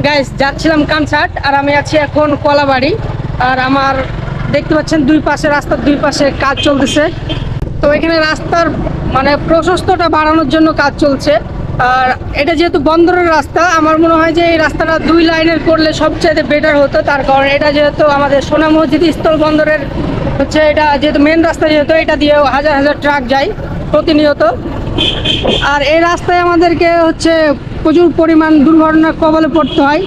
Guys যাচ্ছিলাম concert, আর আমি আছি এখন কলাবাড়ি। আর আমার দেখতে পাচ্ছেন রাস্তার দুই পাশে কাজ চলতেছে। তো এখানে রাস্তার মানে প্রশস্তটা বাড়ানোর জন্য কাজ চলছে। আর এটা যেহেতু বন্দরের রাস্তা, আমার মনে হয় যে এই রাস্তাটা 2 লাইনের করলে সবচেয়ে বেটার হতো। তার কারণ এটা যেহেতু আমাদের সোনা মসজিদ স্থল বন্দরের হচ্ছে, এটা যেহেতু মেন রাস্তা, যেহেতু এটা দিয়ে হাজার হাজার ট্রাক যায় প্রতিনিয়ত। আর এই রাস্তায় আমাদেরকে হচ্ছে প্রচুর পরিমাণ দুর্ঘটনার কবলে পড়তে হয়।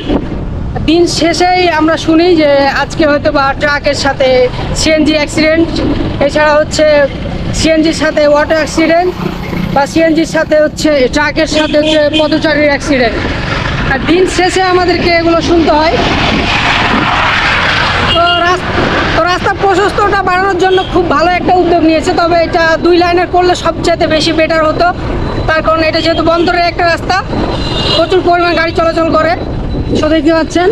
দিন শেষেই আমরা শুনি যে আজকে হয়তো বা ট্রাকের সাথে সিএনজি অ্যাক্সিডেন্ট, এছাড়া হচ্ছে সিএনজির সাথে অটো অ্যাক্সিডেন্ট, বা সিএনজির সাথে হচ্ছে ট্রাকের সাথে হচ্ছে পথচারীর অ্যাক্সিডেন্ট। আর দিন শেষে আমাদেরকে এগুলো শুনতে হয়। তো রাস্তা প্রশস্তটা বাড়ানোর জন্য খুব ভালো একটা উদ্যোগ নিয়েছে, তবে এটা 2 লাইনের করলে সবচেয়ে বেশি বেটার হতো। তার কারণ এটা যেহেতু বন্দরের একটা রাস্তা, প্রচুর পরিমাণ গাড়ি চলাচল করে। সো দেখতে পাচ্ছেন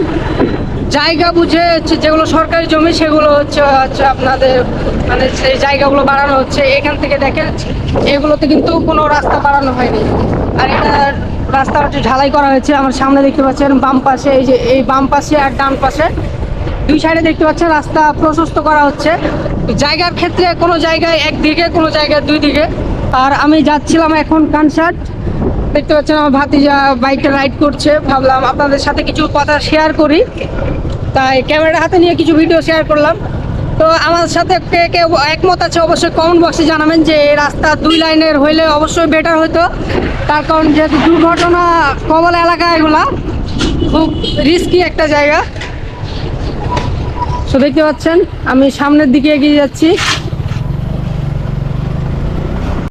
জায়গা বুঝে যেগুলো সরকারি জমি সেগুলো হচ্ছে আপনাদের মানে সেই জায়গাগুলো বাড়ানো হচ্ছে। এখান থেকে দেখেন এগুলোতে কিন্তু কোনো রাস্তা বাড়ানো হয়নি। আর এটা রাস্তা হচ্ছে ঢালাই করা হয়েছে। আমার সামনে দেখতে পাচ্ছেন বাম পাশে, এই যে এই বাম পাশে আর ডান পাশে 2 সাইডে দেখতে পাচ্ছেন রাস্তা প্রশস্ত করা হচ্ছে। জায়গার ক্ষেত্রে কোনো জায়গায় একদিকে, কোনো জায়গায় 2 দিকে। আর আমি যাচ্ছিলাম এখন কানসার্ট। দেখতে পাচ্ছেন আমার ভাতিজা বাইকটা রাইড করছে, ভাবলাম আপনাদের সাথে কিছু কথা শেয়ার করি, তাই ক্যামেরাটা হাতে নিয়ে কিছু ভিডিও শেয়ার করলাম। তো আমার সাথে কে কে একমত আছে অবশ্যই কমেন্ট বক্সে জানাবেন যে এই রাস্তা 2 লাইনের হইলে অবশ্যই বেটার হতো। তার কারণ যেহেতু দুর্ঘটনা কবল এলাকা, এগুলা খুব রিস্কি একটা জায়গা। তো দেখতে পাচ্ছেন আমি সামনের দিকে এগিয়ে যাচ্ছি।